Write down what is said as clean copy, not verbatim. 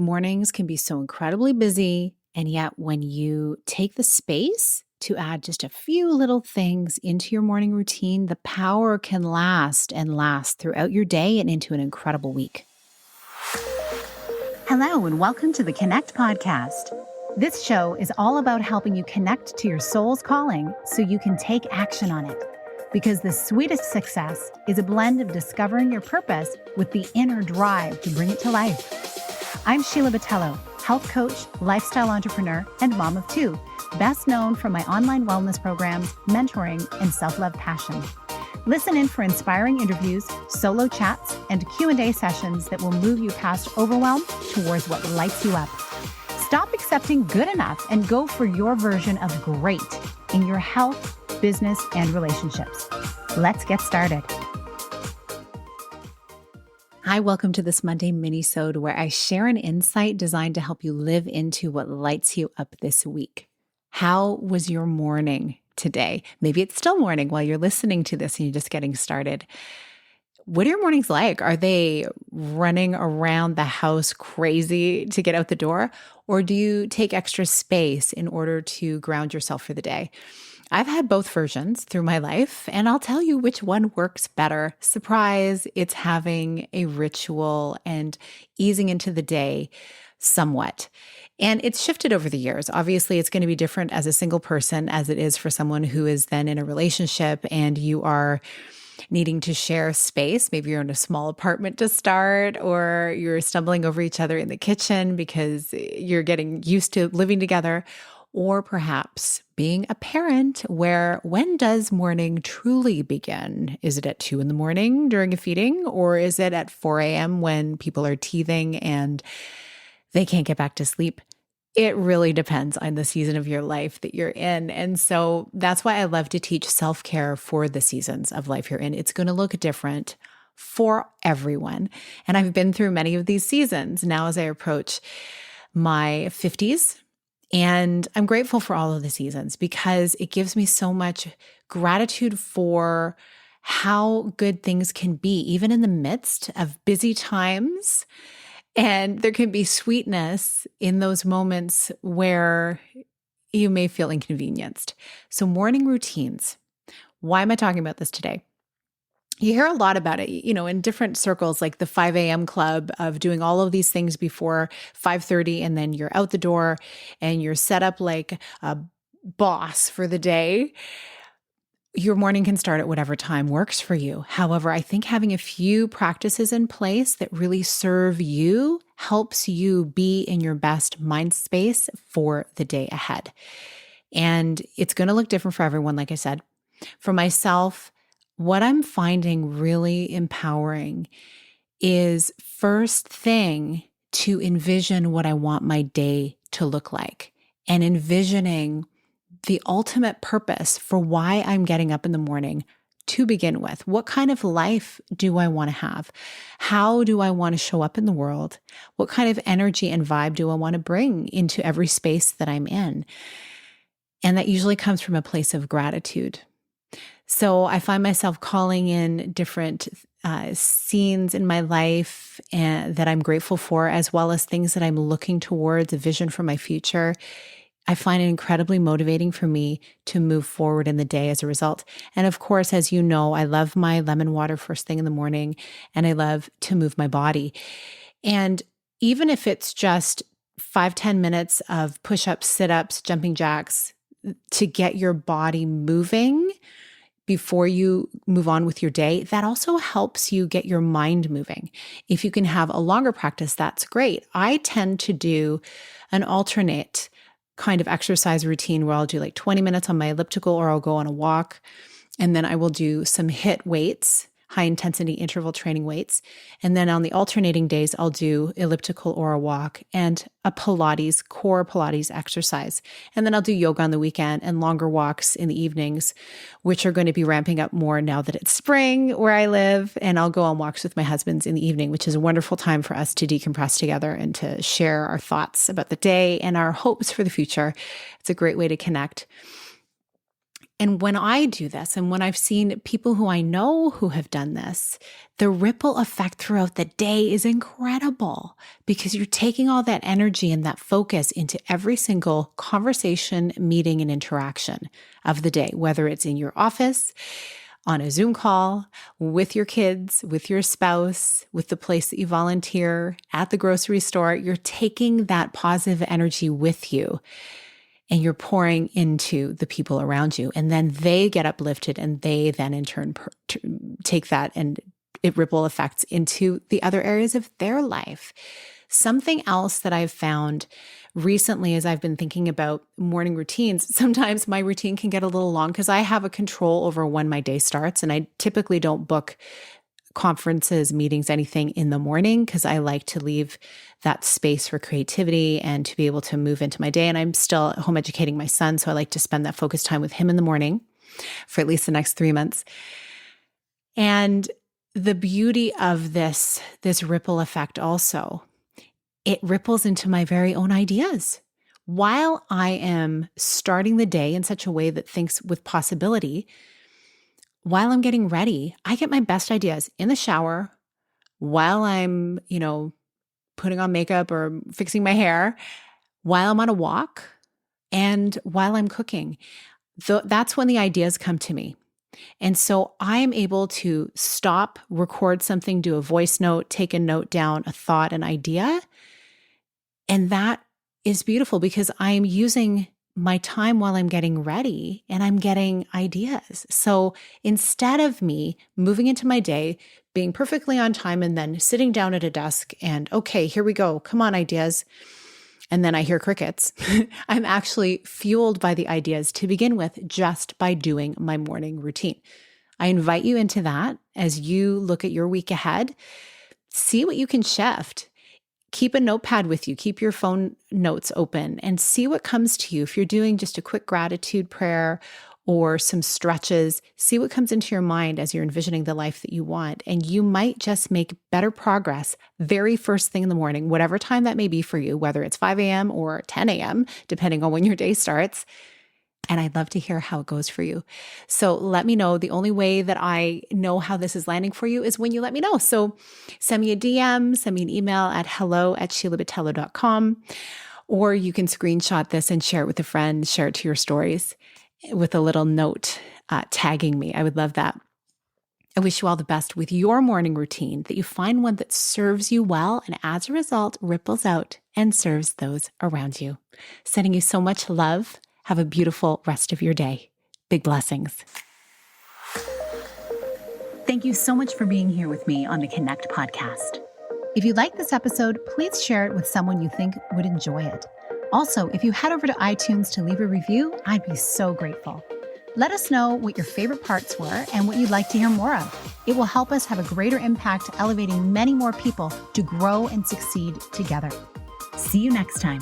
Mornings can be so incredibly busy, and yet when you take the space to add just a few little things into your morning routine, the power can last and last throughout your day and into an incredible week. Hello, and welcome to the Connect podcast. This show is all about helping you connect to your soul's calling so you can take action on it. Because the sweetest success is a blend of discovering your purpose with the inner drive to bring it to life. I'm Sheila, health coach, lifestyle entrepreneur, and mom of two, best known for my online wellness programs, mentoring, and self-love passion. Listen in for inspiring interviews, solo chats, and Q&A sessions that will move you past overwhelm towards what lights you up. Stop accepting good enough and go for your version of great in your health, business, and relationships. Let's get started. Hi, welcome to this Monday minisode where I share an insight designed to help you live into what lights you up this week. How was your morning today? Maybe it's still morning while you're listening to this and you're just getting started. What are your mornings like? Are they running around the house crazy to get out the door? Or do you take extra space in order to ground yourself for the day? I've had both versions through my life, and I'll tell you which one works better. Surprise, it's having a ritual and easing into the day somewhat. And it's shifted over the years. Obviously, it's going to be different as a single person as it is for someone who is then in a relationship and you are needing to share space. Maybe you're in a small apartment to start, or you're stumbling over each other in the kitchen because you're getting used to living together. Or perhaps being a parent where when does morning truly begin? Is it at 2 a.m. during a feeding, or is it at 4 a.m. when people are teething and they can't get back to sleep? It really depends on the season of your life that you're in. And so that's why I love to teach self-care for the seasons of life you're in. It's going to look different for everyone. And I've been through many of these seasons now as I approach my 50s. And I'm grateful for all of the seasons because it gives me so much gratitude for how good things can be, even in the midst of busy times. And there can be sweetness in those moments where you may feel inconvenienced. So morning routines. Why am I talking about this today? You hear a lot about it, in different circles, like the 5 a.m. club of doing all of these things before 5:30, and then you're out the door and you're set up like a boss for the day. Your morning can start at whatever time works for you. However, I think having a few practices in place that really serve you helps you be in your best mind space for the day ahead. And it's going to look different for everyone, like I said. For myself, what I'm finding really empowering is first thing to envision what I want my day to look like and envisioning the ultimate purpose for why I'm getting up in the morning to begin with. What kind of life do I want to have? How do I want to show up in the world? What kind of energy and vibe do I want to bring into every space that I'm in? And that usually comes from a place of gratitude. So I find myself calling in different scenes in my life and that I'm grateful for, as well as things that I'm looking towards, a vision for my future. I find it incredibly motivating for me to move forward in the day as a result. And of course, as you know, I love my lemon water first thing in the morning, and I love to move my body. And even if it's just 5-10 minutes of push-ups, sit-ups, jumping jacks to get your body moving before you move on with your day, that also helps you get your mind moving. If you can have a longer practice, that's great. I tend to do an alternate kind of exercise routine where I'll do like 20 minutes on my elliptical, or I'll go on a walk, and then I will do some HIIT weights, high intensity interval training weights. And then on the alternating days, I'll do elliptical or a walk and a Pilates, core Pilates exercise. And then I'll do yoga on the weekend and longer walks in the evenings, which are going to be ramping up more now that it's spring where I live. And I'll go on walks with my husband in the evening, which is a wonderful time for us to decompress together and to share our thoughts about the day and our hopes for the future. It's a great way to connect. And when I do this, and when I've seen people who I know who have done this, the ripple effect throughout the day is incredible because you're taking all that energy and that focus into every single conversation, meeting, and interaction of the day, whether it's in your office, on a Zoom call, with your kids, with your spouse, with the place that you volunteer, at the grocery store. You're taking that positive energy with you and you're pouring into the people around you. And then they get uplifted and they then in turn take that and it ripple effects into the other areas of their life. Something else that I've found recently as I've been thinking about morning routines, sometimes my routine can get a little long because I have a control over when my day starts. And I typically don't book conferences, meetings, anything in the morning because I like to leave that space for creativity and to be able to move into my day. And I'm still home educating my son, so I like to spend that focused time with him in the morning for at least the next 3 months. And the beauty of this ripple effect also, it ripples into my very own ideas. While I am starting the day in such a way that thinks with possibility, while I'm getting ready, I get my best ideas in the shower, while I'm, putting on makeup or fixing my hair, while I'm on a walk, and while I'm cooking. That's when the ideas come to me. And so I'm able to stop, record something, do a voice note, take a note down, a thought, an idea. And that is beautiful because I am using my time while I'm getting ready and I'm getting ideas. So instead of me moving into my day, being perfectly on time and then sitting down at a desk and, okay, here we go, come on, ideas. And then I hear crickets. I'm actually fueled by the ideas to begin with just by doing my morning routine. I invite you into that as you look at your week ahead. See what you can shift. Keep a notepad with you. Keep your phone notes open and see what comes to you. If you're doing just a quick gratitude prayer or some stretches, see what comes into your mind as you're envisioning the life that you want. And you might just make better progress very first thing in the morning, whatever time that may be for you, whether it's 5 a.m. or 10 a.m., depending on when your day starts. And I'd love to hear how it goes for you. So let me know. The only way that I know how this is landing for you is when you let me know. So send me a DM, send me an email at hello@sheilabatello.com, or you can screenshot this and share it with a friend, share it to your stories with a little note tagging me. I would love that. I wish you all the best with your morning routine, that you find one that serves you well and as a result ripples out and serves those around you. Sending you so much love. Have a beautiful rest of your day. Big blessings. Thank you so much for being here with me on the Connect podcast. If you like this episode, please share it with someone you think would enjoy it. Also, if you head over to iTunes to leave a review, I'd be so grateful. Let us know what your favorite parts were and what you'd like to hear more of. It will help us have a greater impact, elevating many more people to grow and succeed together. See you next time.